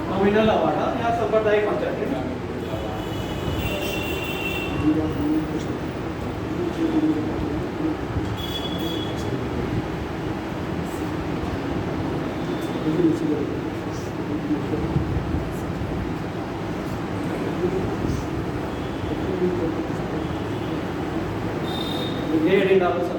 Nominal award या सांप्रदायिक पंचायत है ना। ये हेडिंग डालो sir.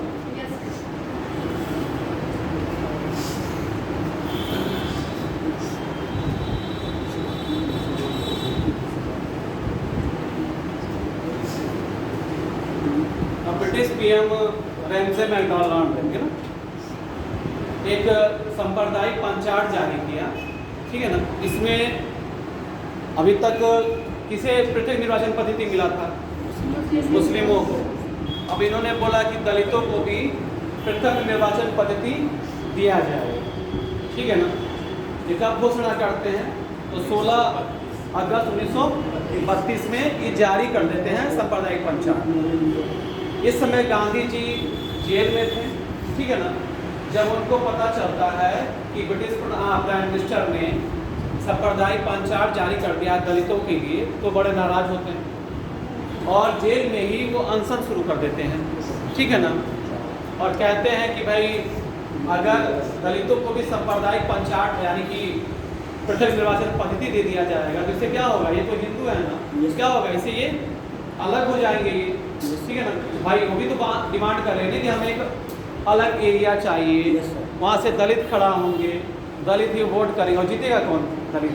British PM Ramsay MacDonald ने ना एक सांप्रदायिक पंचायत जारी किया, ठीक है ना। इसमें अभी तक किसे पृथक निर्वाचन पद्धति मिला था? मुस्लिमों को। अब इन्होंने बोला कि दलितों को भी पृथक निर्वाचन पद्धति दिया जाए, ठीक है ना। ये कब घोषणा करते हैं? तो 16 अगस्त 1932 में ये जारी कर देते हैं सांप्रदायिक पंचायत। इस समय गांधी जी जेल में थे, ठीक है ना। जब उनको पता चलता है कि ब्रिटिश प्राइम मिनिस्टर ने सांप्रदायिक पंचायत जारी कर दिया दलितों के लिए, तो बड़े नाराज होते हैं और जेल में ही वो अनशन शुरू कर देते हैं, ठीक है ना। और कहते हैं कि भाई अगर दलितों को भी सांप्रदायिक पंचायत यानी कि पृथक निर्वाचन पद्धति दे दिया जाएगा तो इससे क्या होगा? ये तो हिंदू है ना, क्या होगा? इससे ये अलग हो जाएंगे ये, ठीक है ना। भाई वो भी तो डिमांड कर रहे हैं कि हमें एक अलग एरिया चाहिए, वहाँ से दलित खड़ा होंगे, दलित ही वोट करेंगे और जीतेगा कौन? दलित।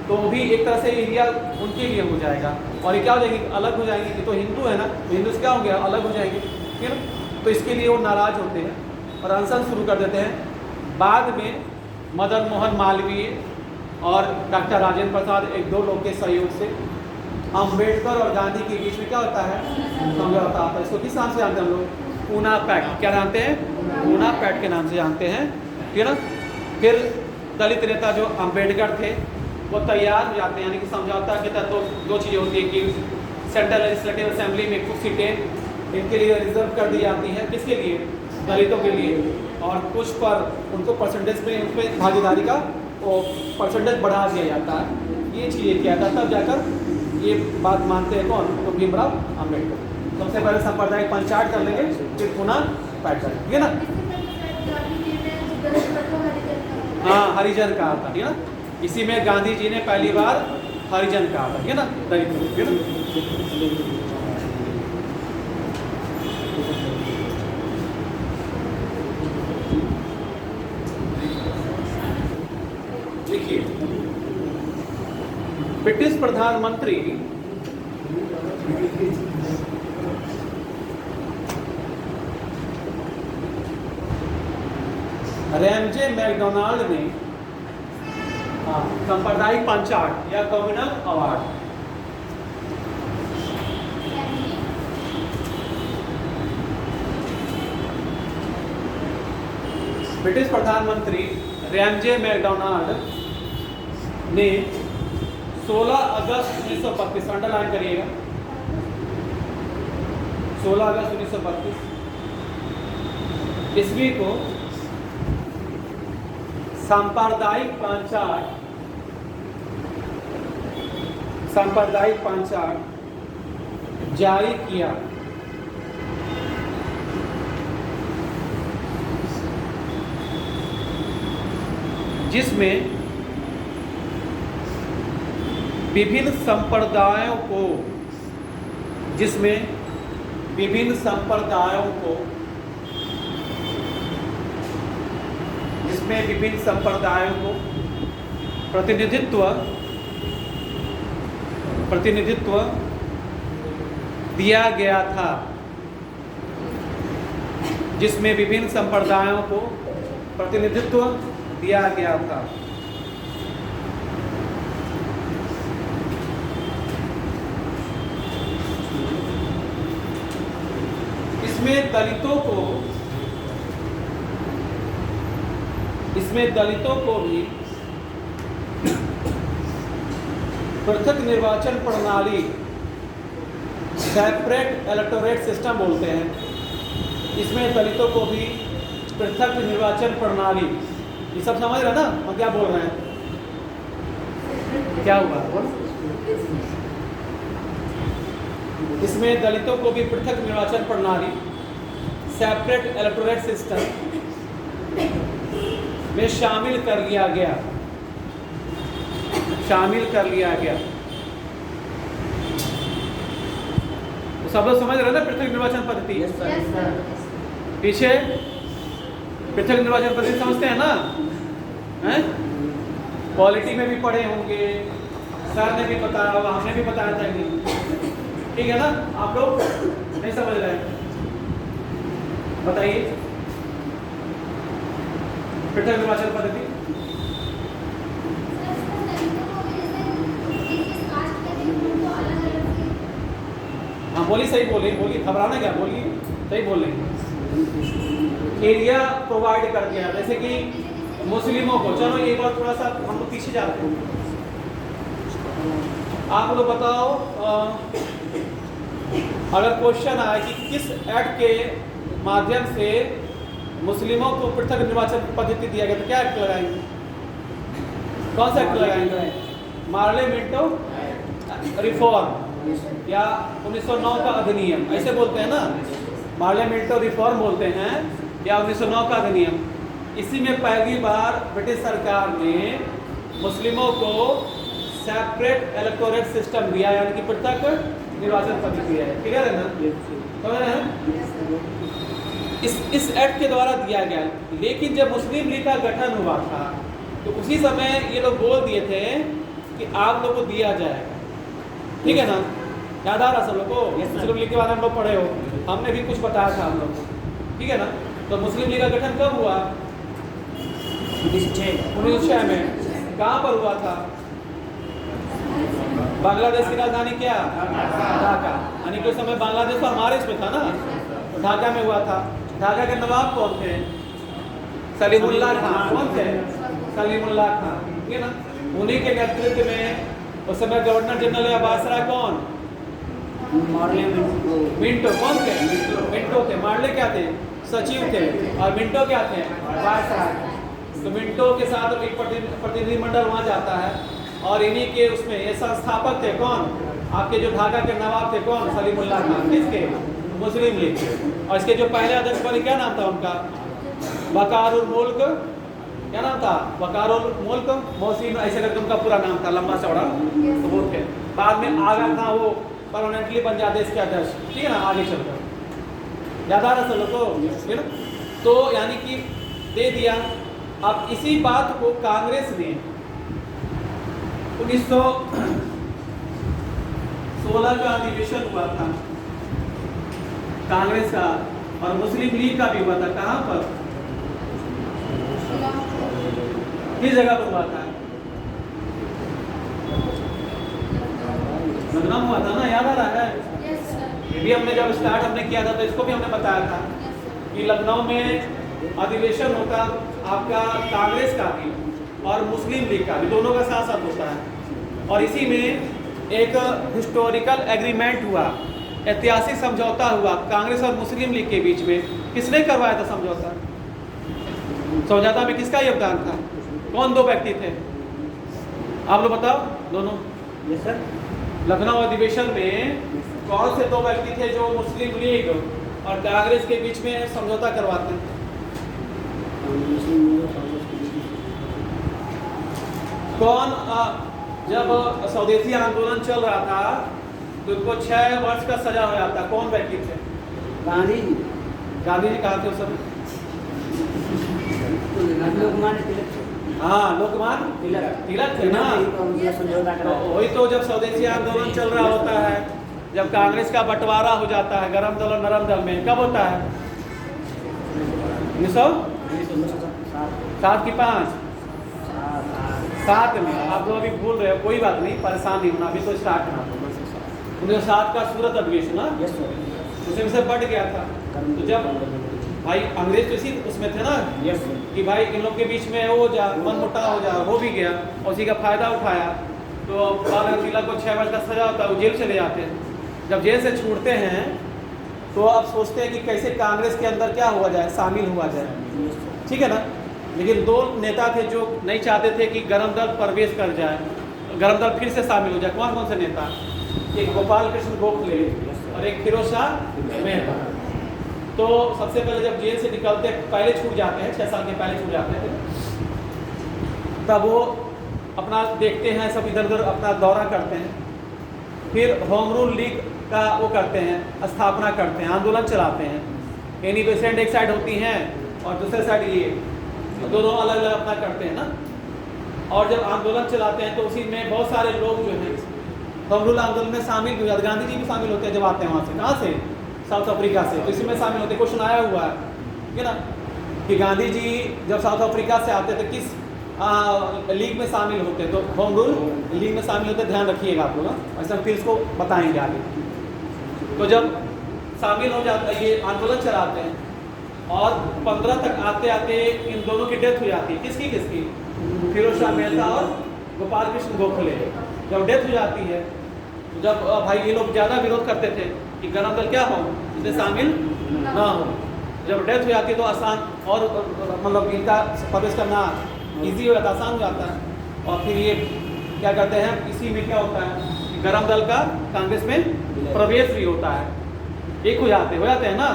तो वो भी एक तरह से एरिया उनके लिए हो जाएगा और ये क्या हो जाएंगे? अलग हो जाएंगे। कि तो हिंदू है ना, तो हिंदू से क्या होंगे? अलग हो जाएंगे, ठीक है ना। तो इसके लिए वो नाराज होते हैं और अनशन शुरू कर देते हैं। बाद में मदन मोहन मालवीय और डॉक्टर राजेंद्र प्रसाद एक दो लोग के सहयोग से अम्बेडकर और गांधी के बीच में क्या होता है? समझौता आता है। इसको किस नाम से जानते हैं हम लोग? पूना पैक्ट। क्या जानते हैं? पूना पैक्ट के नाम से जानते हैं, ठीक है ना। फिर दलित नेता जो अम्बेडकर थे वो तैयार हो जाते हैं, यानी कि समझौता के तहत तो दो चीज़ें होती है कि सेंट्रल लेजिस्लेटिव असेंबली में कुछ सीटें इनके लिए रिजर्व कर दी जाती है। किसके लिए? दलितों के लिए। और कुछ पर उनको परसेंटेज में उन पर भागीदारी का वो परसेंटेज बढ़ा दिया जाता है। ये चीज़ें किया था, तब जाकर ये बात मानते हैं कौन? तो भीमराव अम्बेडकर। सबसे पहले सांप्रदायिक पंचायत कर लेंगे, फिर पूना पैक्ट करेंगे, ठीक है ना। हाँ, हरिजन कहा था, ठीक है ना। इसी में गांधी जी ने पहली बार हरिजन कहा था, ठीक है ना, दलित, ठीक है ना। देखिए, ब्रिटिश प्रधानमंत्री रैमजे मैकडॉनल्ड ने सांप्रदायिक पंचायत या कम्युनल अवार्ड ब्रिटिश प्रधानमंत्री रैमजे मैकडॉनल्ड ने 16 अगस्त 1932, अंडरलाइन करिएगा, 16 अगस्त 1932 ईस्वी को सांप्रदायिक पंचायत जारी किया, जिसमें विभिन्न संप्रदायों को प्रतिनिधित्व दिया गया था, जिसमें विभिन्न संप्रदायों को प्रतिनिधित्व दिया गया था। इसमें दलितों को भी पृथक निर्वाचन प्रणाली, सेपरेट इलेक्टोरेट सिस्टम बोलते हैं, इसमें दलितों को भी पृथक निर्वाचन प्रणाली, ये सब समझ रहे ना हम क्या बोल रहे हैं? क्या हुआ? इसमें दलितों को भी पृथक निर्वाचन प्रणाली, सेपरेट इलेक्टोरेट सिस्टम में शामिल कर लिया गया। तो सब लोग समझ रहे ना पृथक निर्वाचन पद्धति? पीछे पृथक निर्वाचन पद्धति समझते हैं ना? हैं? पॉलिटी में भी पढ़े होंगे, सर ने भी बताया होगा, हमने भी बताया था कि ठीक है ना? आप लोग नहीं समझ रहे हैं? बताइए पृथक निर्वाचन पद्धति। हाँ बोलिए, सही बोलिए, घबराना क्या, बोलिए सही बोल रहे हैं। एरिया प्रोवाइड कर दिया, जैसे कि मुस्लिमों को, चलो एक बार थोड़ा सा हम लोग पीछे जाते हैं। आप लोग बताओ, अगर क्वेश्चन आए कि किस एक्ट के माध्यम से मुस्लिमों को पृथक निर्वाचन पद्धति दिया गया, तो क्या एक्ट लगाएंगे? कौन सा एक्ट लगाएंगे? मार्ले मिंटो रिफॉर्म या 1909 का अधिनियम, ऐसे बोलते हैं ना, मार्ले मिंटो रिफॉर्म बोलते हैं या 1909 का अधिनियम। इसी में पहली बार ब्रिटिश सरकार ने मुस्लिमों को सेपरेट इलेक्टोरेट सिस्टम दिया, यानी कि पृथक निर्वाचन पद्धति है। क्लियर है ना? समझ रहे हैं? इस एक्ट के द्वारा दिया गया। लेकिन जब मुस्लिम लीग का गठन हुआ था तो उसी समय ये लोग बोल दिए थे कि आप लोग को दिया जाएगा। ठीक है ना? याद आ रहा सब लोग को? मुस्लिम लीग के बारे में हम लोग पढ़े हो, हमने भी कुछ बताया था हम लोग को। ठीक है ना? तो मुस्लिम लीग का गठन कब हुआ? 1906 में। कहाँ पर हुआ था? बांग्लादेश की राजधानी क्या? ढाका। यानी कि उस समय बांग्लादेश तो हमारे इसमें था ना, तो ढाका में हुआ था। ढाका के नवाब कौन थे? सलीमुल्लाह खान। कौन थे? सलीमुल्लाह खान। ठीक है ना? उन्हीं के नेतृत्व में उस समय गवर्नर जनरल या वायसराय कौन? मिंटो। कौन थे? मिंटो थे। मार्ले क्या थे? सचिव थे। और मिंटो क्या थे? वायसराय। तो मिंटो के साथ एक प्रतिनिधिमंडल वहाँ जाता है और इन्हीं के उसमें ये संस्थापक थे कौन? आपके जो ढाका के नवाब थे कौन? सलीमुल्लाह खान। किसके? मुस्लिम लीग के। और इसके जो पहले अध्यक्ष बने क्या नाम था उनका? वकारुल मुल्क। क्या नाम था? वकारुल मुल्क मोहसिन, ऐसे करके उनका पूरा नाम था, लंबा चौड़ा। तो वो थे। बाद में आगा था वो परमानेंटली बन जाते इसके अध्यक्ष। ठीक है ना? आगे चलकर याद आ रहा सब को? ठीक है ना? तो यानी कि दे दिया। अब इसी बात को कांग्रेस ने 1916 का अधिवेशन हुआ था कांग्रेस का, और मुस्लिम लीग का भी हुआ था। कहाँ पर? किस जगह पर हुआ था? लखनऊ हुआ था ना? याद आ रहा है? ये भी हमने जब स्टार्ट हमने किया था तो इसको भी हमने बताया था कि लखनऊ में अधिवेशन होता आपका कांग्रेस का भी और मुस्लिम लीग का भी, दोनों का साथ साथ होता है। और इसी में एक हिस्टोरिकल एग्रीमेंट हुआ, ऐतिहासिक समझौता हुआ कांग्रेस और मुस्लिम लीग के बीच में। किसने करवाया था समझौता? समझौता में किसका योगदान था? कौन दो व्यक्ति थे? आप लोग बताओ। दोनों? Yes sir. लखनऊ अधिवेशन में कौन से दो व्यक्ति थे जो मुस्लिम लीग और कांग्रेस के बीच में समझौता करवाते हैं? कौन? जब स्वदेशी आंदोलन चल रहा था तो उनको 6 वर्ष का सजा हो जाता। कौन व्यक्ति थे? गांधी जी। गांधी जी कहाँ थे उस समय? लोकमान्य तिलक। हाँ, लोकमान्य तिलक थे ना। वही तो जब स्वदेशी आंदोलन चल रहा होता है, जब कांग्रेस का बंटवारा हो जाता है गरम दल और नरम दल में, कब होता है? 1900 7 की 5? 7 में। आप लोग अभी भूल रहे हो, कोई बात नहीं, परेशान नहीं होना, अभी तो स्टार्ट करना। 1907 का सूरत अधिवेशन ना, उसमें से बढ़ गया था। तो जब भाई अंग्रेज तो इसी उसमें थे ना कि भाई इन लोग के बीच में हो जा, मनमुटाव हो जा, हो भी गया और उसी का फायदा उठाया। तो बाबा तिलक को 6 वर्ष का सजा होता है, वो जेल चले जाते हैं। जब जेल से छूटते हैं तो अब सोचते हैं कि कैसे कांग्रेस के अंदर क्या हुआ जाए, शामिल हुआ जाए, ठीक है ना। लेकिन 2 नेता थे जो नहीं चाहते थे कि गरम दल प्रवेश कर जाए, गरम दल फिर से शामिल हो जाए। कौन कौन से नेता? एक गोपाल कृष्ण गोखले और एक फिरोज शाह मेहता। तो सबसे पहले जब जेल से निकलते, पहले छूट जाते हैं, 6 साल के पहले छूट जाते थे, तब वो अपना देखते हैं, सब इधर उधर अपना दौरा करते हैं। फिर होम रूल लीग का वो करते हैं, स्थापना करते हैं, आंदोलन चलाते हैं। यानी पेशेंट एक साइड होती हैं और दूसरे साइड ये, दोनों अलग अलग अपना करते हैं ना। और जब आंदोलन चलाते हैं तो उसी में बहुत सारे लोग जो हैं होम रूल आंदोलन में शामिल भी होते हैं। गांधी जी भी शामिल होते हैं जब आते हैं वहाँ से। कहाँ से? साउथ अफ्रीका से। तो इसी में शामिल होते हैं। क्वेश्चन आया हुआ है, ठीक है ना, कि गांधी जी जब साउथ अफ्रीका से आते थे किस लीग में शामिल होते, तो होम रूल लीग में शामिल होते। ध्यान रखिएगा आप लोग, ऐसा फिर इसको बताएंगे आगे। तो जब शामिल हो जाता है, ये आंदोलन चलाते हैं और 15 तक आते आते इन दोनों की डेथ हो जाती है। किसकी किसकी? फिरोज शाह मेहता और गोपाल कृष्ण गोखले। जब डेथ हो जाती है, जब भाई ये लोग ज़्यादा विरोध करते थे कि गरम दल क्या हो, इसमें शामिल ना हो। जब डेथ हो जाती है तो आसान और मतलब इनका प्रवेश करना ईजी हो जाता, आसान हो जाता है। और फिर ये क्या करते हैं, इसी में क्या होता है कि गरम दल का कांग्रेस में प्रवेश भी होता है, एक हो जाते हैं ना।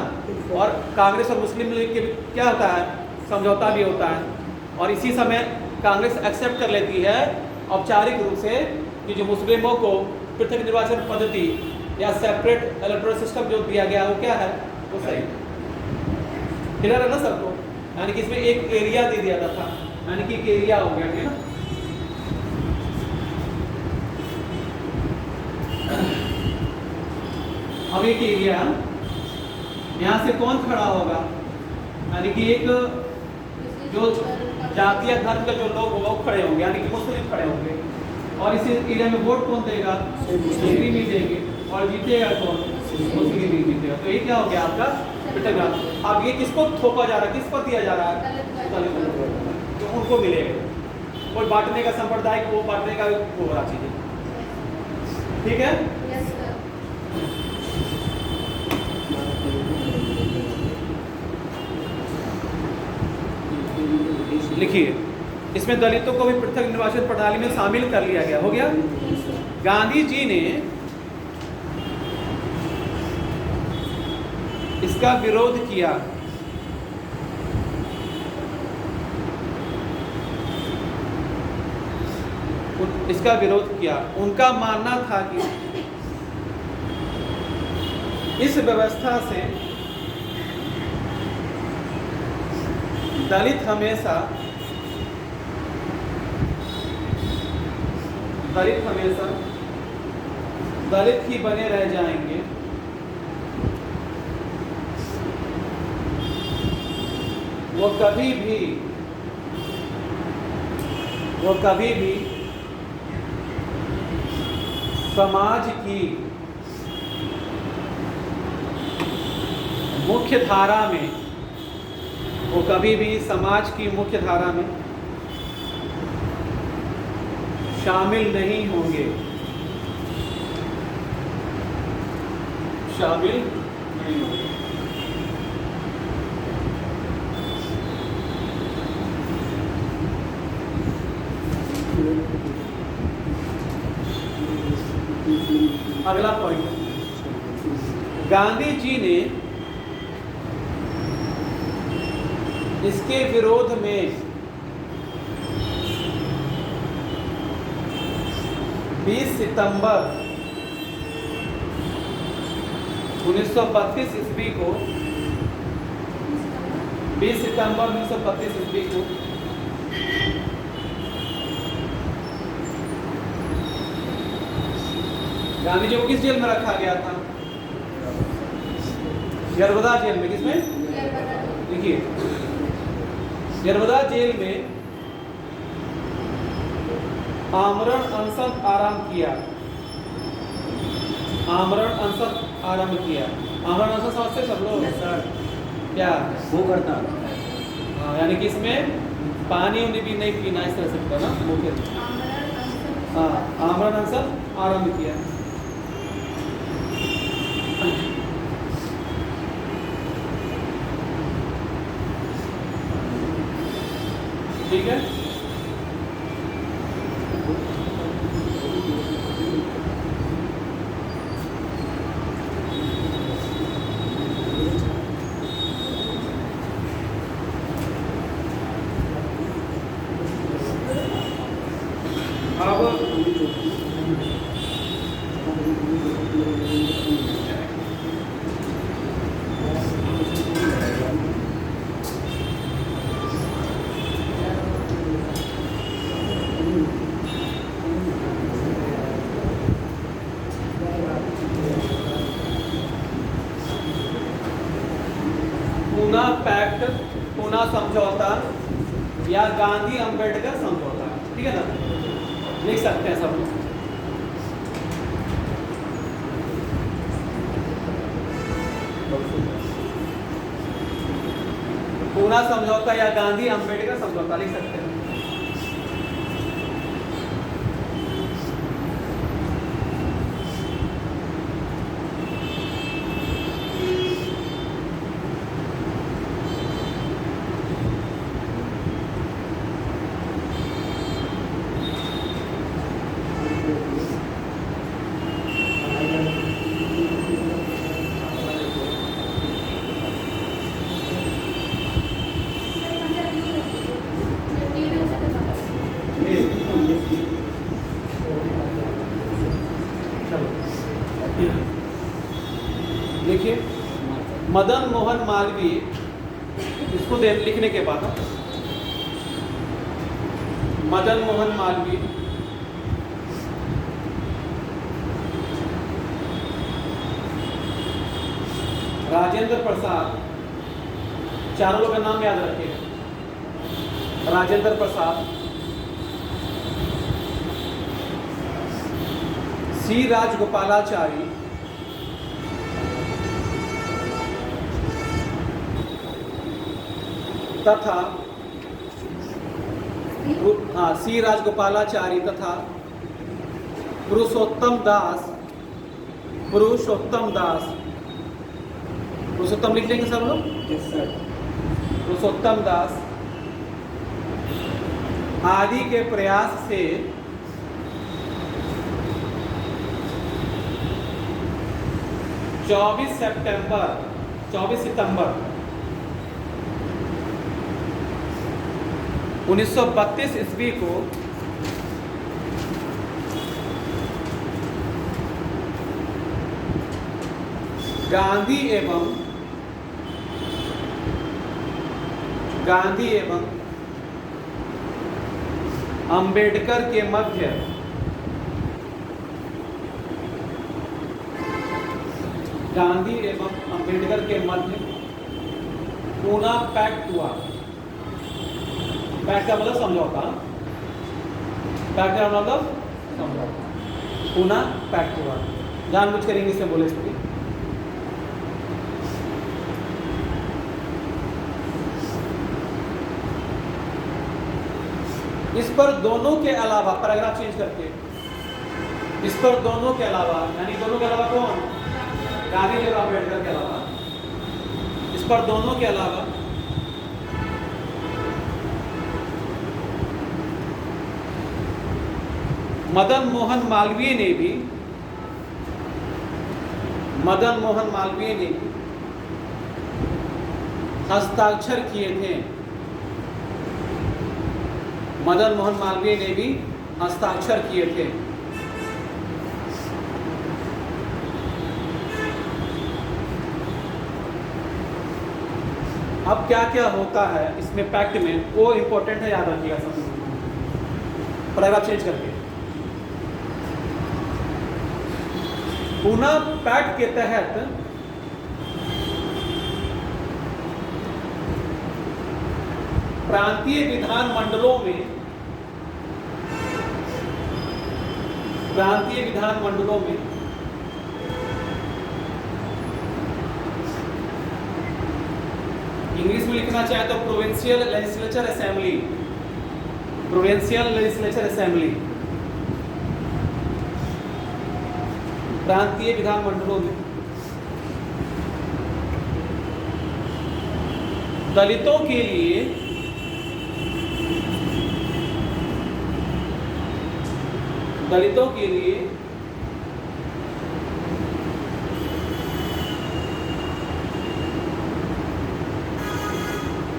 और कांग्रेस और मुस्लिम लीग के क्या होता है, समझौता भी होता है। और इसी समय कांग्रेस एक्सेप्ट कर लेती है औपचारिक रूप से कि जो मुस्लिमों को पृथक निर्वाचन पद्धति या सेपरेट इलेक्टोरल सिस्टम जो दिया गया वो क्या है, वो सही क्लियर है ना सबको। यानी कि इसमें एक एरिया दे दिया था, यानी कि एक एरिया हो गया, ठीक है ना। अब एक एरिया, यहाँ से कौन खड़ा होगा, यानी कि एक जो जातीय धर्म के जो लोग होगा वो खड़े होंगे, यानी कि मुस्लिम खड़े होंगे। और इस एरिया में वोट कौन देगा, मुस्लिम ही देंगे। और जीतेगा कौन, मुस्लिम ही जीतेगा। तो ये क्या हो गया आपका पिटक। अब ये किसको थोपा जा रहा है, किस पर दिया जा रहा है, तो उनको मिलेगा। कोई बांटने का संप्रदाय को बांटने का वो हो रहा चीजें, ठीक है। लिखिए, इसमें दलितों को भी पृथक निर्वाचन प्रणाली में शामिल कर लिया गया। हो गया। गांधी जी ने इसका विरोध किया। इसका विरोध किया। उनका मानना था कि इस व्यवस्था से दलित हमेशा दलित ही बने रह जाएंगे। वो कभी भी समाज की मुख्य धारा में, वो कभी भी समाज की मुख्य धारा में शामिल नहीं होंगे, शामिल नहीं होंगे। अगला पॉइंट, गांधी जी ने इसके विरोध में 20 सितंबर 1932 ईस्वी को 20 सितंबर 1932 ईस्वी को गांधी जी को किस जेल में रखा गया था, यरवदा जेल में। किसमें, देखिए नर्मदा जेल में आमरण अनशन आरंभ किया। आमरण अनशन आरंभ किया। आमरण अनशन समझते सब लोग? क्या वो करता हाँ, यानी कि इसमें पानी उनी भी नहीं पीना, इस तरह से होता ना मुख्य। हाँ, आमरण अनशन आरंभ किया। ठीक है। पूना पैक्ट, पूना समझौता या गांधी अंबेडकर समझौता, ठीक है ना, लिख सकते हैं सब लोग। पूना समझौता या गांधी अंबेडकर समझौता लिख सकते हैं। देखिए, मदन मोहन मालवीय, इसको लिखने के बाद मदन मोहन मालवीय राजेंद्र प्रसाद, चारों लोगों का नाम याद रखिएगा। राजेंद्र प्रसाद, सी राजगोपालाचारी, तथा सी राजगोपालाचारी तथा पुरुषोत्तम दास, पुरुषोत्तम लिख लेंगे सब लोग? पुरुषोत्तम दास आदि के प्रयास से 24 सितंबर 1932 ईस्वी को गांधी एवं अंबेडकर के मध्य पूना पैक्ट हुआ। पैक्ट का मतलब समझौता, पैक्ट का मतलब समझौता, पूना पैक्ट हुआ। जानबूझ कर इंग्लिश में बोले इसको। इस पर दोनों के अलावा, पैराग्राफ चेंज करके, इस पर दोनों के अलावा, यानी दोनों के अलावा कौन? गांधी जी और अम्बेडकर के अलावा, इस पर दोनों के अलावा मदन मोहन मालवीय ने भी हस्ताक्षर किए थे। मदन मोहन मालवीय ने भी हस्ताक्षर किए थे। अब क्या क्या होता है इसमें पैक्ट में, वो इंपॉर्टेंट है, याद रखिएगा सब। पैराग्राफ चेंज करके, पूना पैक्ट के तहत प्रांतीय विधानमंडलों में इंग्लिश में लिखना चाहे तो प्रोविंशियल लेजिस्लेचर असेंबली, प्रांतीय विधानमंडलों में दलितों के लिए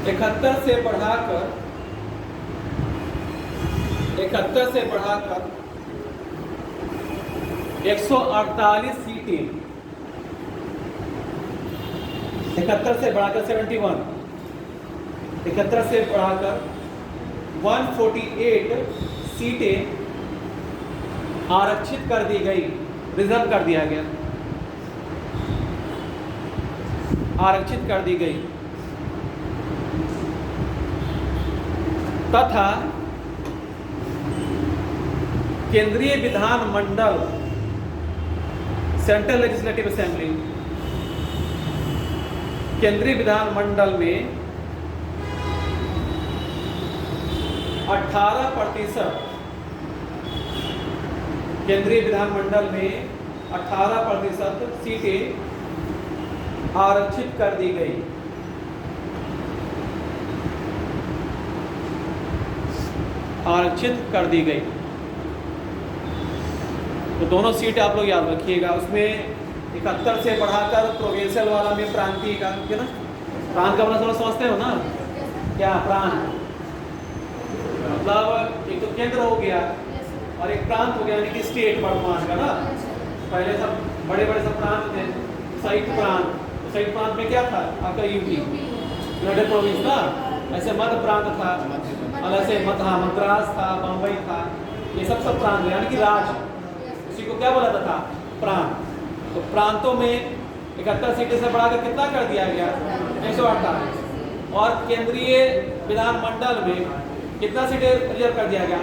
इकहत्तर से बढ़ाकर 148 सीटें, 71 से बढ़ाकर 71, 71 से बढ़ाकर 148 सीटें आरक्षित कर दी गई, रिजर्व कर दिया गया, आरक्षित कर दी गई तथा केंद्रीय विधानमंडल सेंट्रल लेजिस्लेटिव असेंबली, केंद्रीय विधानमंडल में 18%, केंद्रीय विधानमंडल में 18% सीटें आरक्षित कर दी गई, तो दोनों सीट आप लोग याद रखिएगा। उसमें 71 से बढ़ाकर प्रोविंशियल वाला में प्रांतीय का, है ना, प्रांत का मतलब समझते हो ना, क्या प्रांत मतलब एक तो केंद्र हो गया और एक प्रांत हो गया, यानी कि स्टेट वर्तमान का ना। पहले सब बड़े सब प्रांत थे, संयुक्त प्रांत, तो संयुक्त प्रांत में क्या था आपका यूपी, यूनाइटेड प्रोविंस ना, ऐसे मध्य प्रांत था, और ऐसे मद्रास था, बम्बई था, ये सब प्रांत है, यानी कि राज्य, उसी को क्या बोला था प्रांत। तो प्रांतों में 71 सीटें से बढ़ाकर कितना कर दिया गया, 148, और केंद्रीय विधानमंडल में कितना सीटें रिजर्व कर दिया गया,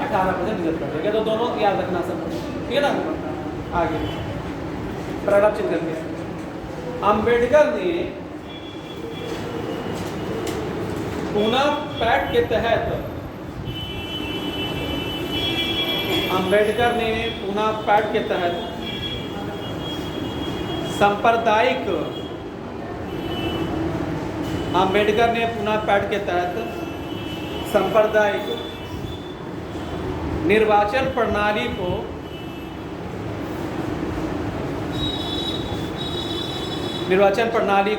18% रिजर्व कर दिया गया। तो दोनों याद रखना सब, ठीक है ना। आगे पैराग्राफ चेंज करते हैं। अंबेडकर ने पूना पैक्ट के तहत सांप्रदायिक निर्वाचन प्रणाली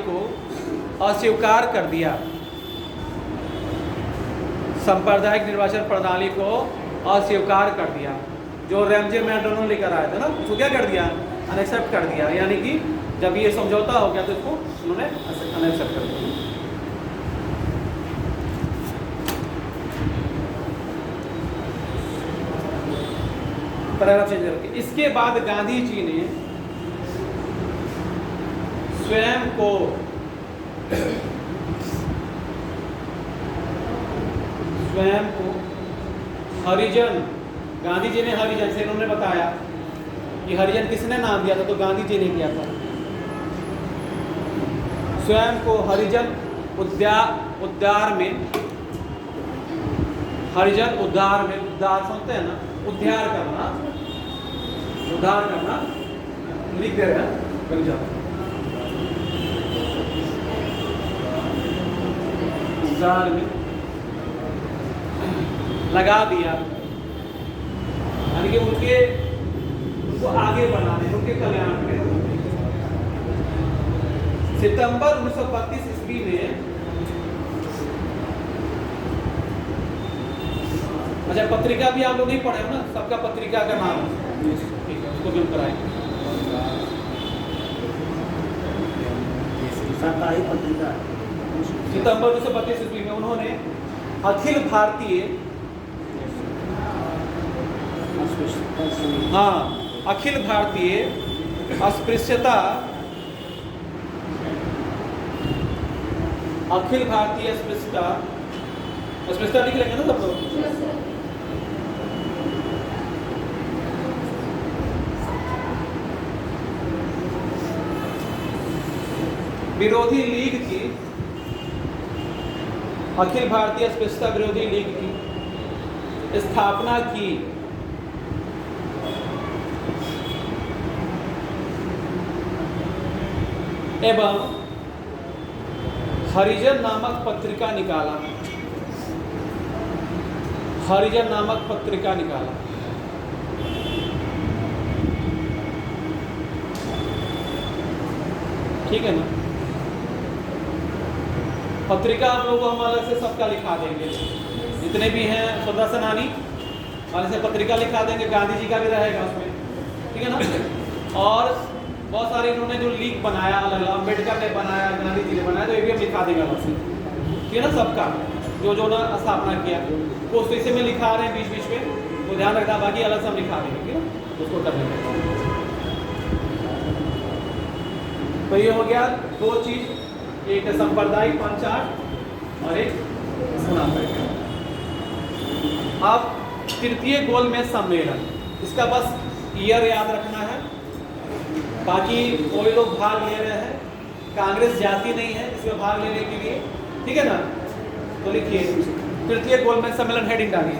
को अस्वीकार कर दिया। सांप्रदायिक निर्वाचन प्रणाली को अस्वीकार कर दिया। जो रैमजे मैकडोनल्ड लेकर आए थे ना, उसको क्या कर दिया, अनएक्सेप्ट कर दिया। यानी कि जब ये समझौता हो गया तो इसको उन्होंने अनएक्सेप्ट कर दिया। पैराग्राफ चेंज करके इसके बाद गांधी जी ने स्वयं को हरिजन, गांधी जी ने हरिजन से, इन्होंने बताया कि हरिजन किसने नाम दिया था, तो गांधी जी ने किया था। स्वयं को हरिजन उद्यार में, हरिजन उद्धार में, उद्धार सुनते हैं ना, उद्धार करना लिख दे रहे हैं, उद्धार में लगा दिया, यानी कि उनको आगे बढ़ाने, उनके कल्याण में। सितंबर 1932 ईस्वी में, अच्छा पत्रिका भी आप लोग नहीं पढ़े हो ना, सबका पत्रिका का नाम ठीक है, उसको भी हम कराएंगे। पत्रिका सितंबर 1932 ईस्वी में उन्होंने अखिल भारतीय अस्पृश्यता स्पेशलिस्ट लिख लेंगे ना सब लोग। विरोधी लीग की, अखिल भारतीय अस्पृश्यता विरोधी लीग की स्थापना की एवं हरिजन नामक पत्रिका निकाला। हरिजन नामक पत्रिका निकाला। ठीक है ना। पत्रिका आप लोगों को हम अलग से सबका लिखा देंगे, जितने भी हैं स्वतंत्रता सेनानी अलग से पत्रिका लिखा देंगे, गांधी जी का भी रहेगा उसमें, ठीक है ना। और बहुत सारे इन्होंने जो लीग बनाया अलग अलग, अम्बेडकर ने बनाया, गांधी जी ने बनाया, तो ये भी हम लिखा देंगे अलग से, ठीक है ना। सबका जो जो ना स्थापना किया वो उस इसी में लिखा रहे हैं बीच बीच में, वो ध्यान रखना, बाकी अलग से हम लिखा देंगे, ठीक है ना, उसको कर लेंगे। तो ये हो गया दो चीज, एक सांप्रदायिक पंचाट और एक मुनाफा। अब तृतीय गोलमेज सम्मेलन, इसका बस ईयर याद रखना है, बाकी कोई लोग भाग ले रहे हैं, कांग्रेस जाती नहीं है इसमें भाग लेने के लिए, ठीक है ना। तो लिखिए तृतीय गोलमेज सम्मेलन, हेडिंग डालिए।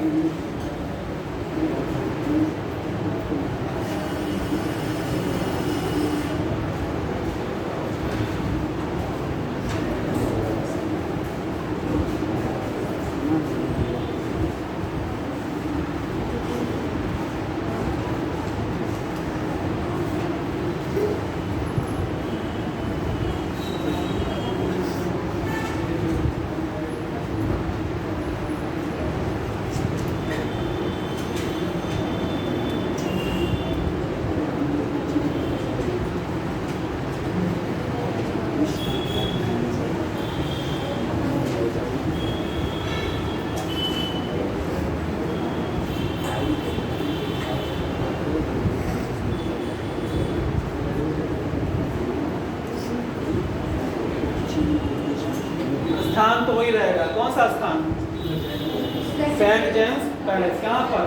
स्थान तो वही रहेगा, कौन सा स्थान? सेंट जेम्स पैलेस, कहाँ पर?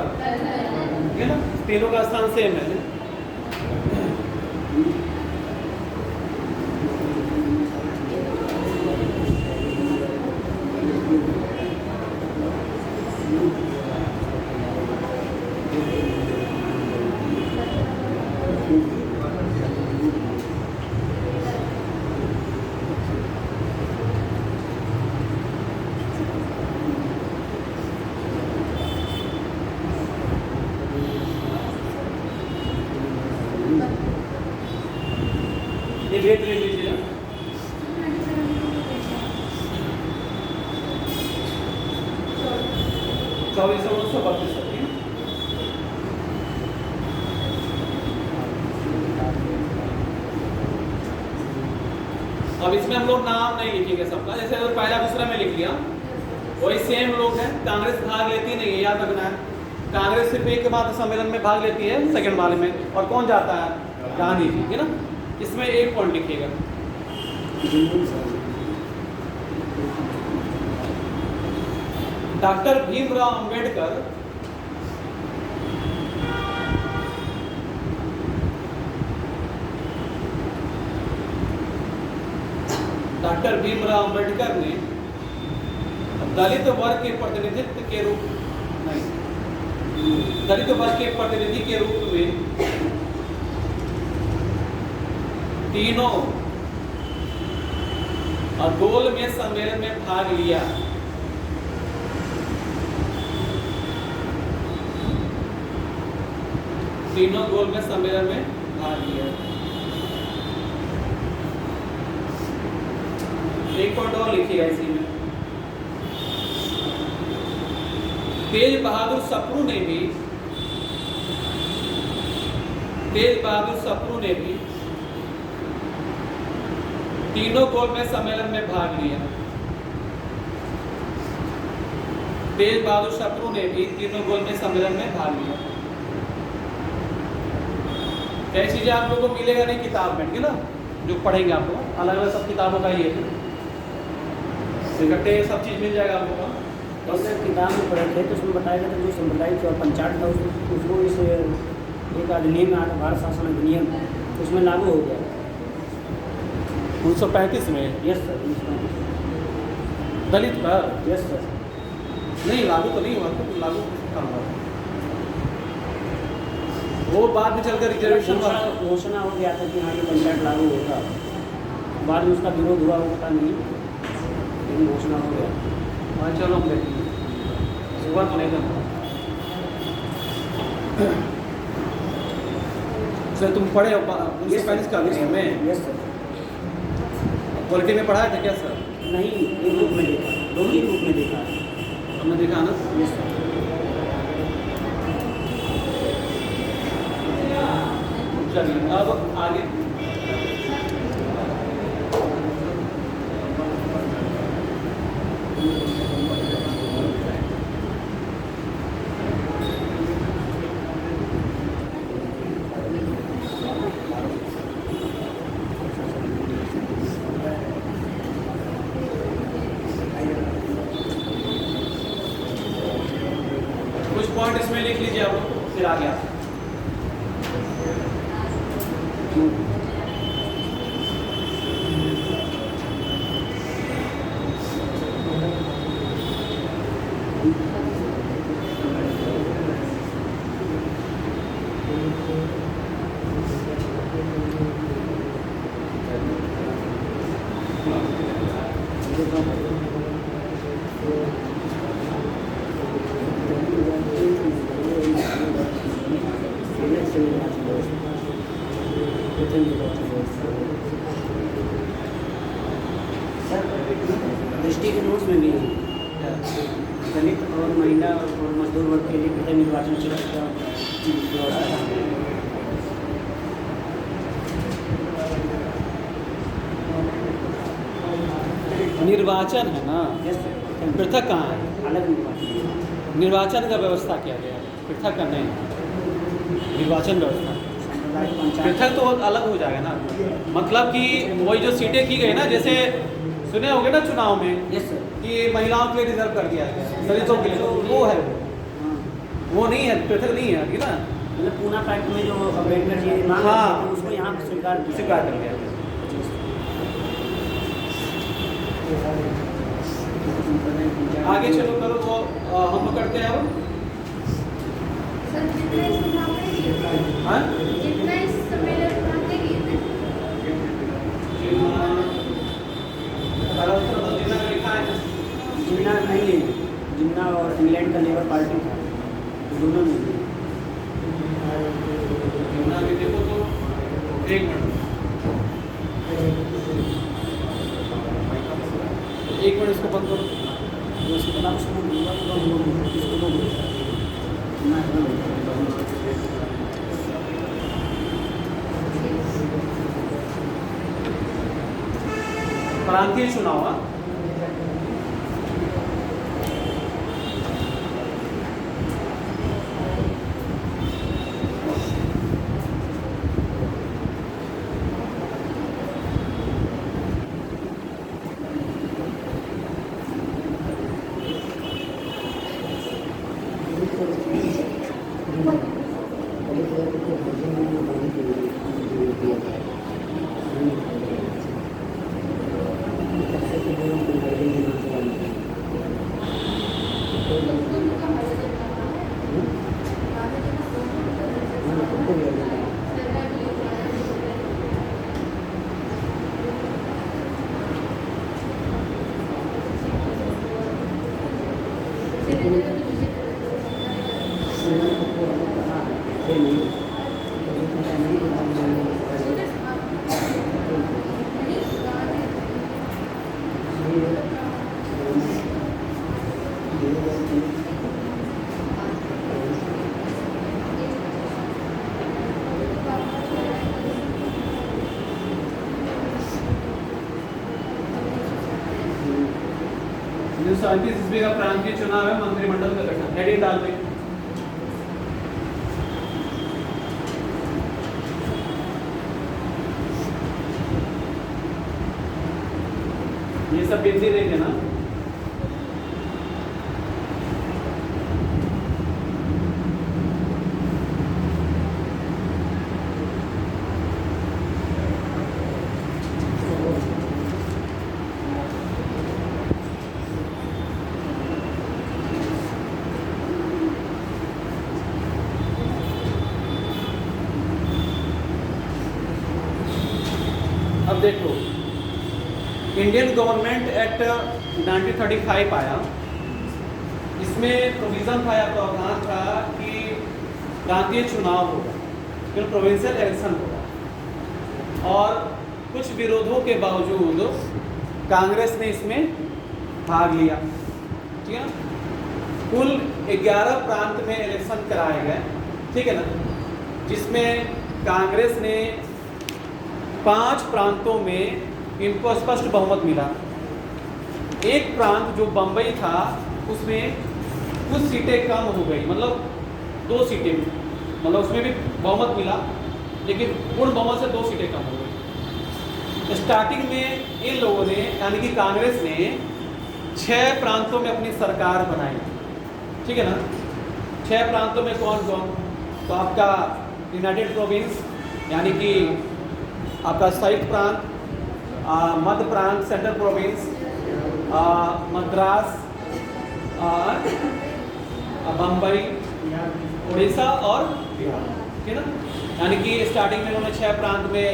ठीक है ना, तीनों का स्थान सेम है। ये डेट ले लीजिए, 2432। अब इसमें हम लोग नाम नहीं लिखेंगे सबका, जैसे अगर पहला दूसरा में लिख लिया वही सेम लोग हैं। कांग्रेस भाग लेती नहीं है, याद रखना है। कांग्रेस सिर्फ एक मात्र सम्मेलन में भाग लेती है, सेकंड वाले में, और कौन जाता है? गांधी जी, है ना। इसमें एक पॉइंट लिखिएगा, डॉक्टर भीमराव अंबेडकर ने दलित वर्ग के प्रतिनिधित्व के रूप नहीं, दलित वर्ग के प्रतिनिधि के रूप में तीनों गोलमेज सम्मेलन में भाग लिया। तीनों गोलमेज सम्मेलन में भाग लिया। एक पॉइंट और लिखिएगा इसी में, तेज बहादुर सप्रू ने भी तीनों गोलमेज सम्मेलन में भाग लिया। तेज बहादुर सप्रू ने भी तीनों गोलमेज सम्मेलन में भाग लिया। कई चीजें आप लोगों को मिलेगा नहीं किताब में, ठीक है ना, जो पढ़ेंगे आप लोग, अलग अलग सब किताबों का ही है, इकट्ठे सब चीज मिल जाएगा आप लोगों को। और सर किताब में पढ़े थे तो उसमें बताया गया था जो सांप्रदायिक और पंचायत था उसको इस एक अधिनियम आ भारत शासन अधिनियम उसमें लागू हो गया। 1935 में यस सर, दलित पर यस सर। नहीं लागू तो नहीं हुआ, तो लागू कहाँ हुआ? वो बाद में चलकर रिजर्वेशन हुआ। घोषणा हो गया था कि हाँ ये पंचायत लागू होगा, बाद में उसका विरोध हुआ होता नहीं, लेकिन घोषणा हो गया। हाँ चलो हम देखेंगे, हुआ तो नहीं करना। सर तुम पढ़े हो 1935 का अधिनियम में? Yes sir. पॉलिटी में पढ़ाया था क्या सर? नहीं, एक रूप में देखा, दोनों ही रूप में देखा। हमने देखा ना। Yes sir. चलिए अब आगे। कुछ पॉइंट इसमें लिख लीजिए आप, फिर आगे आप। दृष्टि के नोट्स में भी दलित और महिला और मजदूर वर्ग के लिए कृत्य निर्वाचन क्षेत्र का व्यवस्था है। निर्वाचन है ना, यस सर। पृथक कहाँ है? अलग निर्वाचन, निर्वाचन का व्यवस्था किया गया है, पृथक का नहीं। निर्वाचन व्यवस्था सांप्रदायिक पंचायत। पृथक तो अलग हो जाएगा ना, मतलब कि वही जो सीटें की गई ना, जैसे सुने होंगे ना चुनाव में यस सर। कि महिलाओं के लिए रिजर्व कर दिया गया, दलितों के लिए, तो वो है हाँ, वो नहीं है, पृथक नहीं है, ठीक है ना। मतलब पूना पैक्ट में जो अम्बेडकर जी मांग हाँ। रहे थे, उसको यहाँ पर स्वीकार किया। स्वीकार कर लिया गया। आगे चलो करो, वो हम लोग करते हैं अब। सर जितना इस भाग हाँ? जितना इस सम्मेलन भाग लेंगे जितना लिखा है जिन्ना नहीं लेंगे, जिन्ना और इंग्लैंड का लेबर पार्टी था, दोनों नहीं लेंगे। जितना भी देखो तो एक मिनट, एक मिनट इसको बंद करो। जो उसके बाद उसको दूंगा तो हम लोग इसको लोग प्रांतीय चुनाव। हाँ? ईस्वी का प्रांतीय चुनाव है, मंत्रिमंडल का गठन। हेडिंग डाल दें। ये सब बिंदी देंगे ना। इंडियन गवर्नमेंट एक्ट 1935 आया। इसमें प्रोविज़न था या प्रावधान था कि प्रांतीय चुनाव होगा, फिर प्रोविंशियल इलेक्शन होगा, और कुछ विरोधों के बावजूद कांग्रेस ने इसमें भाग लिया। ठीक है, कुल 11 प्रांत में इलेक्शन कराए गए, ठीक है ना, जिसमें कांग्रेस ने 5 प्रांतों में इनको स्पष्ट बहुमत मिला। एक प्रांत जो बम्बई था उसमें कुछ सीटें कम हो गई, मतलब 2 सीटें, मतलब उसमें भी बहुमत मिला लेकिन पूर्ण बहुमत से 2 सीटें कम हो गई। स्टार्टिंग में इन लोगों ने यानी कि कांग्रेस ने 6 प्रांतों में अपनी सरकार बनाई, ठीक है ना। 6 प्रांतों में कौन कौन? तो आपका यूनाइटेड प्रोविंस यानी कि आपका संयुक्त प्रांत, मध्य प्रांत सेंट्रल प्रोविंस, मद्रास, बम्बई, उड़ीसा और बिहार, ठीक है ना। यानी कि स्टार्टिंग में उन्होंने 6 प्रांत में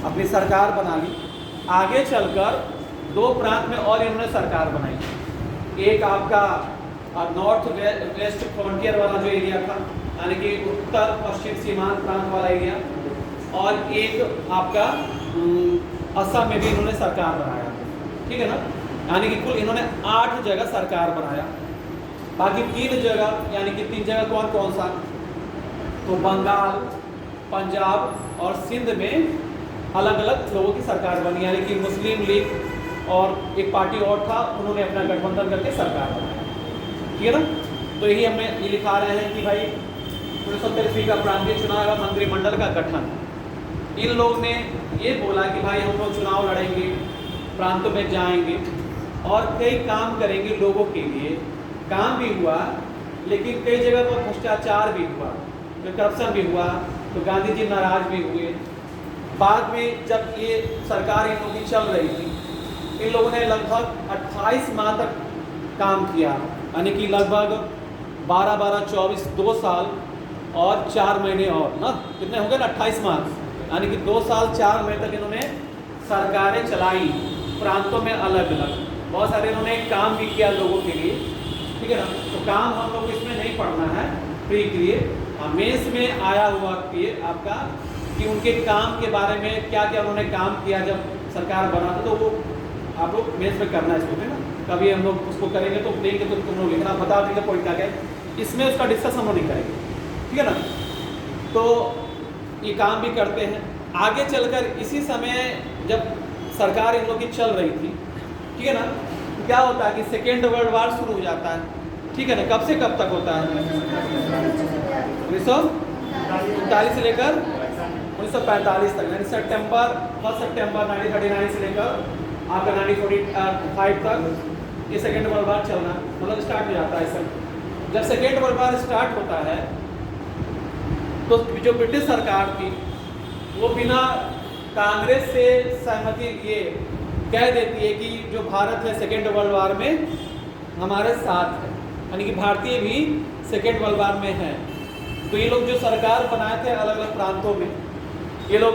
अपनी सरकार बना ली। आगे चलकर 2 प्रांत में और इन्होंने सरकार बनाई। एक आपका नॉर्थ वेस्ट फ्रंटियर वाला जो एरिया था, यानी कि उत्तर पश्चिम सीमांत प्रांत वाला एरिया, और एक आपका असम में भी इन्होंने सरकार बनाया, ठीक है ना। यानी कि कुल इन्होंने 8 जगह सरकार बनाया। बाकी 3 जगह यानी कि 3 जगह कौन कौन सा? तो बंगाल, पंजाब और सिंध में अलग अलग लोगों की सरकार बनी, यानी कि मुस्लिम लीग और एक पार्टी और था, उन्होंने अपना गठबंधन करके सरकार बनाया, ठीक है ना। तो यही हमें ये लिखा रहे हैं कि भाई 1983 का प्रांतीय चुनाव एवं मंत्रिमंडल का गठन। इन लोग ने ये बोला कि भाई हम लोग चुनाव लड़ेंगे, प्रांतों में जाएंगे और कई काम करेंगे लोगों के लिए। काम भी हुआ लेकिन कई जगह पर भ्रष्टाचार भी हुआ, तो करप्शन भी हुआ, तो गांधी जी नाराज भी हुए। बाद में जब ये सरकार इन लोगों की चल रही थी, इन लोगों ने लगभग 28 माह तक काम किया, यानी कि लगभग 12-24 2 साल और 4 महीने और ना, कितने हो गए ना, 28 माह, यानी कि 2 साल 4 महीने तक इन्होंने सरकारें चलाई प्रांतों में अलग अलग। बहुत सारे इन्होंने काम भी किया लोगों के लिए, ठीक है ना। तो काम हम लोग इसमें नहीं पढ़ना है प्री के लिए, मेंस में आया हुआ कि आपका कि उनके काम के बारे में क्या क्या उन्होंने काम किया जब सरकार बना था, तो वो आप लोग मेंस में करना है इसको, है ना। कभी हम लोग उसको करेंगे तो देंगे तो तुम लोग लिखना, बता देंगे पॉइंट क्या क्या, इसमें उसका डिस्कस हम लोग नहीं करेंगे, ठीक है ना। तो ये काम भी करते हैं। आगे चलकर इसी समय जब सरकार इन लोग की चल रही थी, ठीक है ना, क्या होता है कि सेकेंड वर्ल्ड वार शुरू हो जाता है, ठीक है ना। कब से कब तक होता है? 1939 से लेकर 1945 तक, यानी 1 सितंबर 1939 से लेकर आपका 1945 तक ये सेकेंड वर्ल्ड वार चलना मतलब स्टार्ट हो जाता है। सब जब सेकेंड वर्ल्ड वार स्टार्ट होता है तो जो ब्रिटिश सरकार थी वो बिना कांग्रेस से सहमति लिए कह देती है कि जो भारत है सेकेंड वर्ल्ड वार में हमारे साथ है, यानी कि भारतीय भी सेकेंड वर्ल्ड वार में है। तो ये लोग जो सरकार बनाए थे अलग अलग प्रांतों में, ये लोग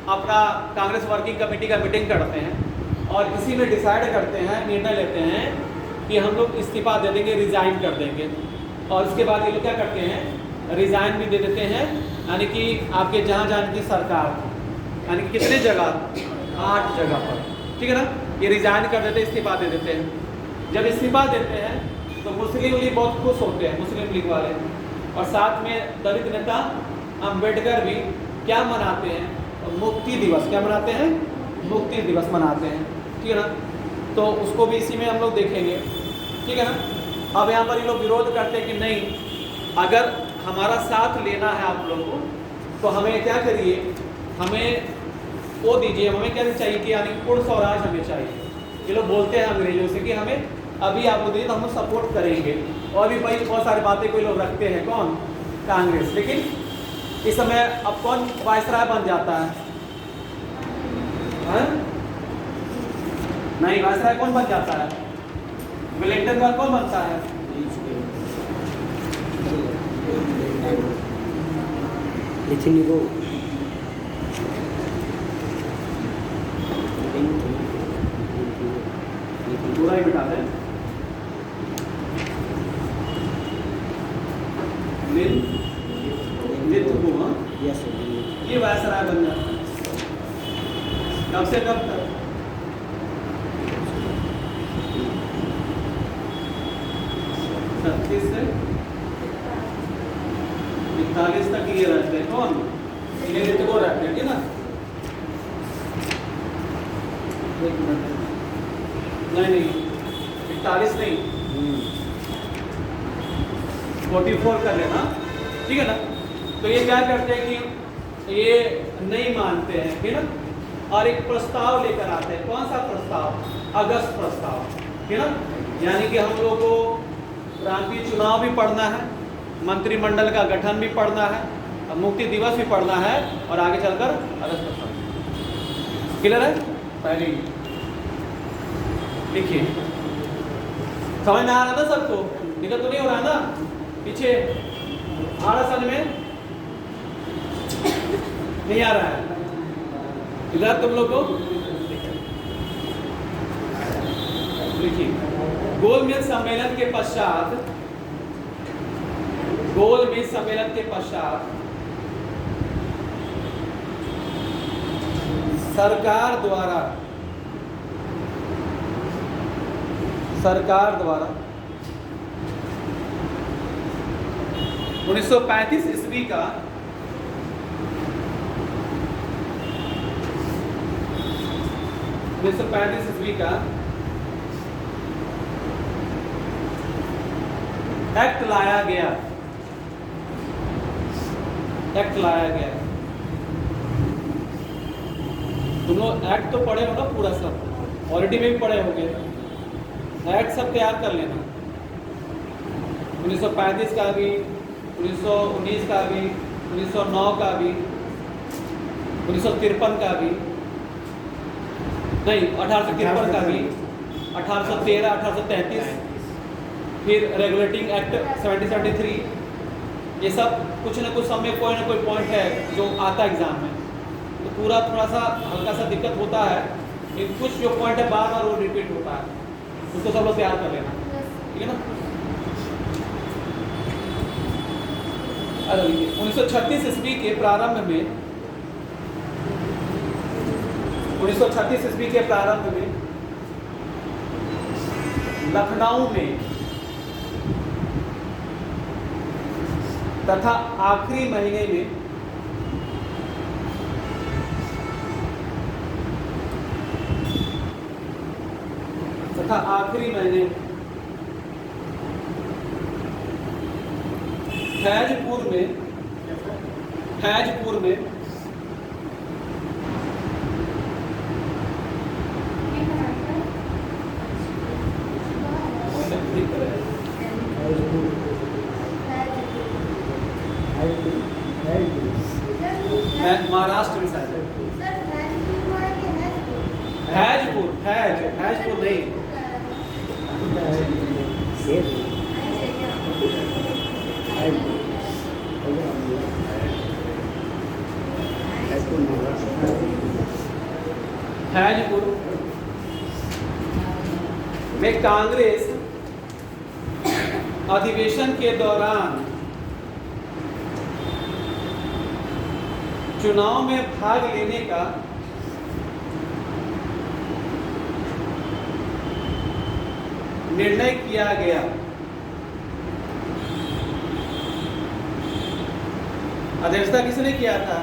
अपना कांग्रेस वर्किंग कमेटी का मीटिंग करते हैं और इसी में डिसाइड करते हैं, निर्णय लेते हैं कि हम लोग इस्तीफा दे देंगे, रिज़ाइन कर देंगे। और उसके बाद ये लोग क्या करते हैं, रिज़ाइन भी दे देते हैं, यानी कि आपके जहाँ जाने की सरकार, यानी कि कितने जगह 8 जगह पर, ठीक है ना, ये रिज़ाइन कर देते हैं, इस्तीफा दे देते हैं। जब इस्तीफा देते हैं तो मुस्लिम लीग बहुत खुश होते हैं, मुस्लिम लीग वाले, और साथ में दलित नेता अम्बेडकर भी क्या मनाते हैं, मुक्ति दिवस, क्या मनाते हैं, मुक्ति दिवस मनाते हैं, ठीक है ना। तो उसको भी इसी में हम लोग देखेंगे, ठीक है ना। अब यहाँ पर ये लोग विरोध करते हैं कि नहीं, अगर हमारा साथ लेना है आप लोगों को तो हमें क्या करिए, हमें वो दीजिए, हमें क्या चाहिए कि यानी पूर्ण स्वराज हमें चाहिए। ये लोग बोलते हैं अंग्रेजों से कि हमें अभी आप लोग दीजिए तो हम सपोर्ट करेंगे। और भी भाई बहुत सारी बातें कोई लोग रखते हैं, कौन, कांग्रेस। लेकिन इस समय अब कौन वायसराय बन जाता है, नहीं, वायसराय कौन बन जाता है, वेलिंगटन का कौन बनता है, पूरा ही मिटा दें। लिथ को, हाँ यस ये वायसराय बन जाता है। कब से कब तक? 36 से 41 तक ये रहते हैं। कौन? ये लिथ को रहते हैं, ठीक है ना? एक मिनट, नहीं 41 नहीं, 44 कर लेना, ठीक है ना? तो ये क्या करते हैं कि ये नहीं मानते हैं, ठीक है ना? और एक प्रस्ताव लेकर आते हैं। कौन सा प्रस्ताव? अगस्त प्रस्ताव, ठीक है ना? यानी कि हम लोग को प्रांतीय चुनाव भी पढ़ना है, मंत्रिमंडल का गठन भी पढ़ना है, मुक्ति दिवस भी पढ़ना है, और आगे चलकर अगस्त प्रस्ताव। क्लियर है? पहले लिखिए। समझ में आ रहा था सबको? दिक्कत तो नहीं हो रहा ना? पीछे आ रहा समझ में? नहीं आ रहा है? इधर तुम लोग को लिखिए। गोलमेज सम्मेलन के पश्चात, गोलमेज सम्मेलन के पश्चात सरकार द्वारा 1935 ईस्वी का एक्ट लाया गया। तुम लोग एक्ट तो पढ़े हो ना पूरा सब, ऑलरेडी में भी पढ़े होंगे। एक्ट सब तैयार कर लेना। 1935 का भी, 1919 का भी, 1909 का भी, 1953 का भी, नहीं 1853 का भी, 1813, 1833, फिर रेगुलेटिंग एक्ट 1773। ये सब कुछ ना कुछ समय कोई ना कोई पॉइंट है जो आता एग्जाम में, तो पूरा थोड़ा सा हल्का सा दिक्कत होता है। एक कुछ जो पॉइंट है बार बार वो रिपीट होता है, उसको सब लोग तैयार कर लेना, ठीक है ना? अरे 1936 ईस्वी के प्रारंभ में, 1936 ईस्वी के प्रारंभ में लखनऊ में तथा आखिरी महीने में फैजपुर में महाराष्ट्र में शायद हैजपुर नहीं, हैजपुर में कांग्रेस अधिवेशन के दौरान चुनाव में भाग लेने का निर्णय किया गया। अध्यक्षता किसने किया था?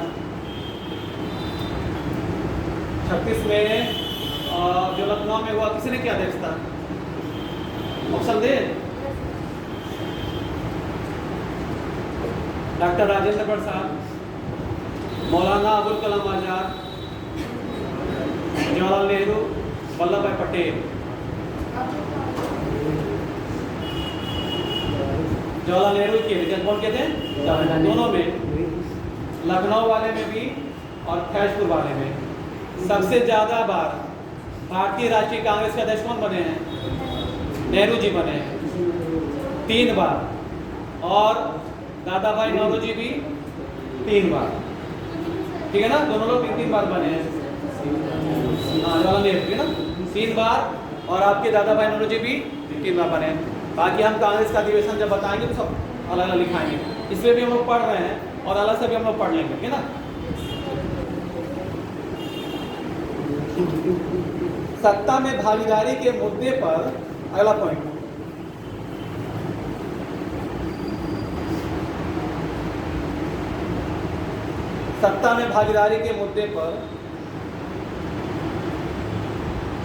36 में जो लखनऊ में हुआ, किसने किया अध्यक्षता? ऑप्शन दे। डॉक्टर राजेंद्र प्रसाद, मौलाना अबुल कलाम आजाद, जवाहरलाल नेहरू, वल्लभ भाई पटेल। जवाहरलाल नेहरू के कौन कहते हैं? दोनों में, लखनऊ वाले में भी और फैजपुर वाले में। सबसे ज्यादा बार भारतीय राष्ट्रीय कांग्रेस के अध्यक्ष कौन बने हैं? नेहरू जी बने हैं 3 बार, और दादा भाई नौरोजी भी 3 बार, ठीक है ना? दोनों लोग 3 बार बने हैं। हाँ, जवाहरलाल नेहरू, ठीक है ना? 3 बार और आपके दादा भाई नौरोजी भी 3 बार बने हैं। बाकी हम कांग्रेस का अधिवेशन जब बताएंगे तो सब अलग अलग लिखाएंगे, इसलिए भी हम लोग पढ़ रहे हैं और अलग से भी हम लोग पढ़ लेंगे, ठीक है ना। सत्ता में भागीदारी के मुद्दे पर अगला पॉइंट, सत्ता में भागीदारी के मुद्दे पर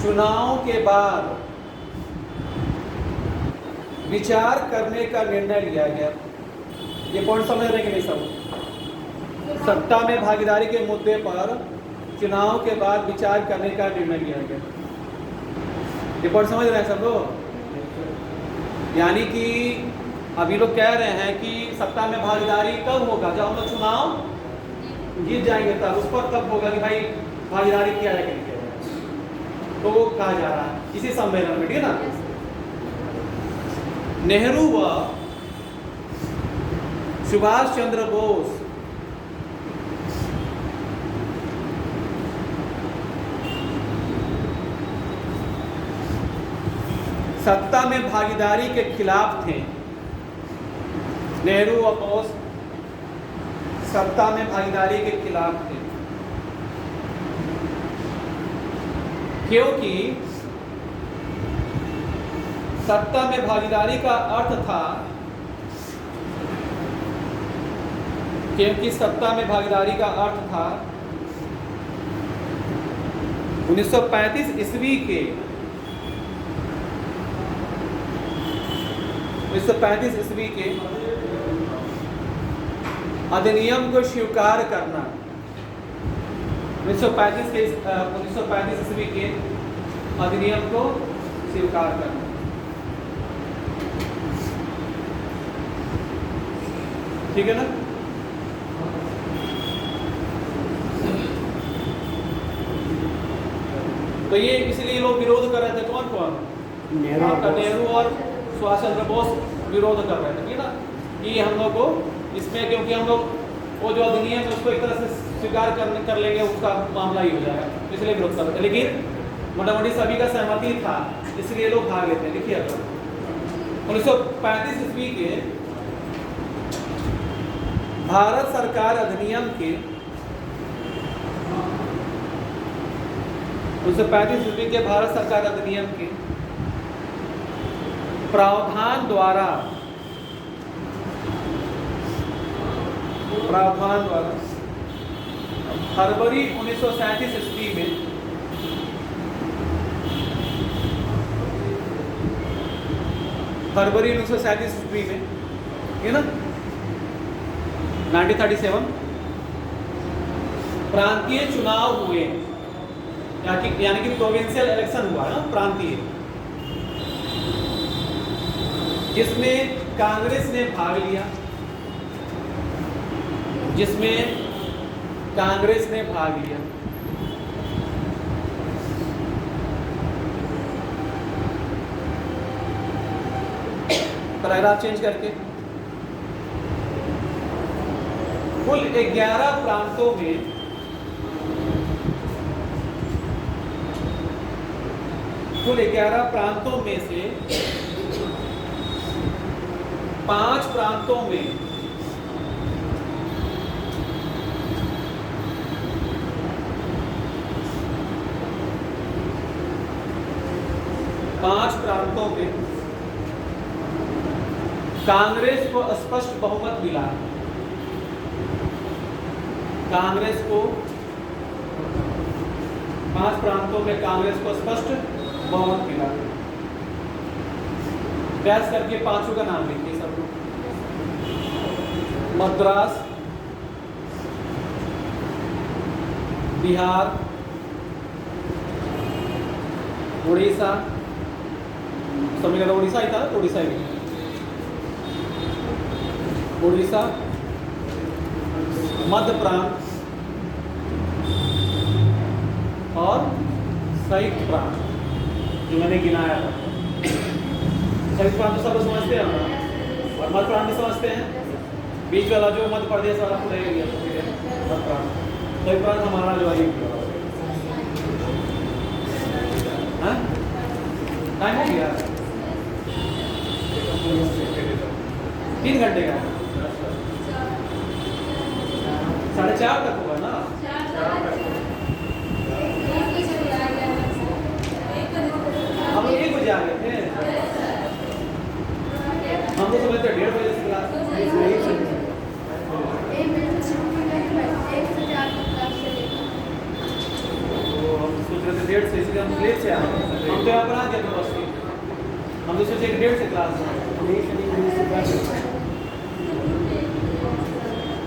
चुनाव के बाद विचार करने का निर्णय लिया गया। ये पॉइंट समझ रहे हैं कि नहीं सब? सत्ता में भागीदारी के मुद्दे पर चुनाव के बाद विचार करने का निर्णय लिया गया। ये पॉइंट समझ रहे हैं सब लोग? यानी कि अभी लोग कह रहे हैं कि सत्ता में भागीदारी कब होगा, जब हम लोग चुनाव जीत जाएंगे तब, उस पर तब होगा कि भाई भागीदारी किया जाए कि नहीं किया जाए। तो वो कहा जा रहा है इसी सम्मेलन में, ठीक है ना। नेहरू व सुभाष चंद्र बोस सत्ता में भागीदारी के खिलाफ थे। नेहरू व बोस सत्ता में भागीदारी के खिलाफ थे, क्योंकि सत्ता में भागीदारी का अर्थ था, क्योंकि सत्ता में भागीदारी का अर्थ था 1935 ईस्वी के 1935 ईस्वी के अधिनियम को स्वीकार करना। 1935 ईस्वी के अधिनियम को स्वीकार करना। ठीक है ना। तो ये इसलिए लोग विरोध कर रहे थे। कौन कौन? नेहरू और सुभाष चंद्र बोस विरोध कर रहे थे, ठीक है ना, कि हम लोग को इसमें, क्योंकि हम लोग वो जो अधिनियम है उसको एक तरह से स्वीकार कर लेंगे, उसका मामला ही हो जाएगा, इसलिए विरोध कर रहे थे। लेकिन मोटामोटी सभी का सहमति था, इसलिए लोग भाग लेते हैं। देखिए 1935 ईस्वी के भारत सरकार अधिनियम के 1935 ईस्वी के भारत सरकार अधिनियम के प्रावधान द्वारा फरवरी 1937 ईस्वी में फरवरी 1937 ईस्वी में, है ना, 1937 प्रांतीय चुनाव हुए, यानी कि प्रोविंशियल इलेक्शन हुआ ना, प्रांतीय, जिसमें कांग्रेस ने भाग लिया, पैराग्राफ चेंज करके कुल 11 प्रांतों में से 5 प्रांतों में कांग्रेस को स्पष्ट बहुमत मिला। कांग्रेस को 5 प्रांतों में कांग्रेस को स्पष्ट बहुमत मिला। प्रयास करके 5 का नाम लिखिए सब लोग। मद्रास, बिहार, उड़ीसा, समझ गया, उड़ीसा ही था, उड़ीसा ही, उड़ीसा, मध्य प्रांत और संयुक्त प्रांत, जो मैंने गिनाया था। संयुक्त प्रांत तो सब समझते हैं और मध्य प्रांत भी समझते हैं। बीच वाला जो मध्य प्रदेश वाला पूरा एरिया, मध्य प्रांत, संयुक्त प्रांत हमारा जो है टाइम हो गया 3 घंटे का 4:30 तक होगा ना। हम लोग 1 बजे आ गए थे। हम तो सुबह 1:30 बजे से क्लास। एक बजे से शुरू की गई है, 1 से 4 तक क्लास चलेगी। तो हम सोच रहे थे 1:30 से, इसलिए हम लेट से आए। हम तो यहाँ पर आ गए थे बस से। हम तो सोचे कि 1:30 से क्लास है।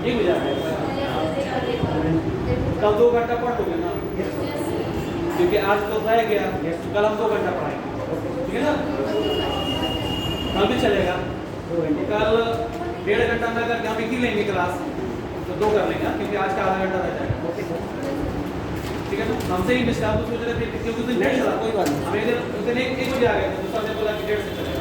1 बजे आ गए। कल 2 घंटा पढ़ लोगे ना, क्योंकि आज तो रह गया, कल हम 2 घंटा पढ़ाएंगे, ठीक है ना। कल भी चलेगा। कल 1.5 घंटा में अगर हम एक ही लेंगे क्लास तो 2 कर लेंगे, क्योंकि आज का आधा घंटा रह जाएगा, ठीक है ना। हमसे ही मिस्टर आप सोच रहे थे क्योंकि उस दिन 1:30 चला, कोई बात नहीं। हम एक दिन 1 बजे आ गए थे, दूसरा ने बोला कि 1:30 से चलेगा।